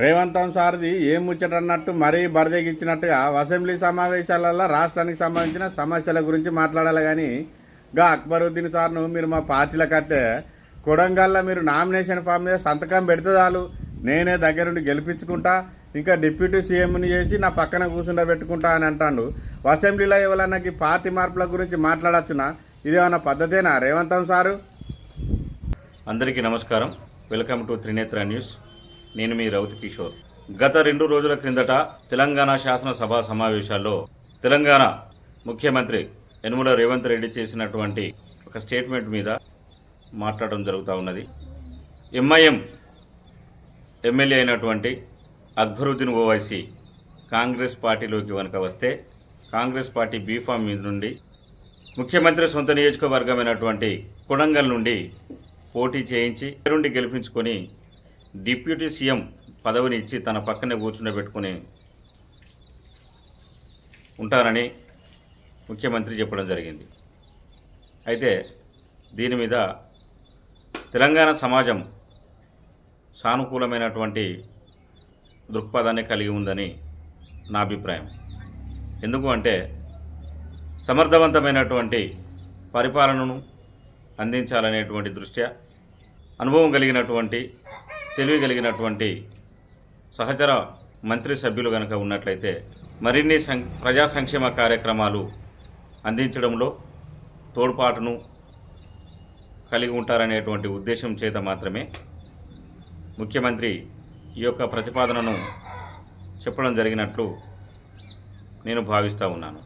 రేవంతం సార్ది ఏం ముచ్చటన్నట్టు మరీ బరిదెగించినట్టుగా అసెంబ్లీ సమావేశాలలో రాష్ట్రానికి సంబంధించిన సమస్యల గురించి మాట్లాడాలి కానీ గా అక్బరుద్దీన్ సార్ను మీరు మా పార్టీలకు వస్తే కొడంగల్లో మీరు నామినేషన్ ఫామ్ మీద సంతకం పెడితే చాలు నేనే దగ్గరుండి గెలిపించుకుంటా ఇంకా డిప్యూటీ సీఎంని చేసి నా పక్కన కూర్చుండబెట్టుకుంటా అని అంటాడు. అసెంబ్లీలో ఎవరన్నాకి పార్టీ మార్పుల గురించి మాట్లాడచ్చునా? ఇదేమన్నా పద్ధతేనా రేవంతం సారు? అందరికీ నమస్కారం. Welcome to Trinetra news. నేను మీ రౌత్ కిషోర్. గత 2 రోజుల క్రిందట తెలంగాణ శాసనసభ సమావేశాల్లో తెలంగాణ ముఖ్యమంత్రి యనుమల రేవంత్ రెడ్డి చేసినటువంటి ఒక స్టేట్మెంట్ మీద మాట్లాడడం జరుగుతూ ఉన్నది. ఎంఐఎం ఎమ్మెల్యే అయినటువంటి అక్బరుద్దీన్ ఓవైసీ కాంగ్రెస్ పార్టీలోకి కనుక వస్తే కాంగ్రెస్ పార్టీ బీఫామ్ మీద నుండి ముఖ్యమంత్రి సొంత నియోజకవర్గమైనటువంటి కొడంగల్ నుండి పోటీ చేయించి నుండి గెలిపించుకొని డిప్యూటీ సీఎం పదవిని ఇచ్చి తన పక్కనే కూర్చుండబెట్టుకుని ఉంటారని ముఖ్యమంత్రి చెప్పడం జరిగింది. అయితే దీని మీద తెలంగాణ సమాజం సానుకూలమైనటువంటి దృక్పథాన్ని కలిగి ఉందని నా అభిప్రాయం. ఎందుకు అంటే సమర్థవంతమైనటువంటి పరిపాలనను అందించాలనేటువంటి దృష్ట్యా అనుభవం కలిగినటువంటి తెలివి కలిగినటువంటి సహచర మంత్రి సభ్యులు కనుక ఉన్నట్లయితే మరిన్ని ప్రజా సంక్షేమ కార్యక్రమాలు అందించడంలో తోడ్పాటును కలిగి ఉంటారనేటువంటి ఉద్దేశం చేత మాత్రమే ముఖ్యమంత్రి ఈ యొక్క ప్రతిపాదనను చెప్పడం జరిగినట్లు నేను భావిస్తూ ఉన్నాను.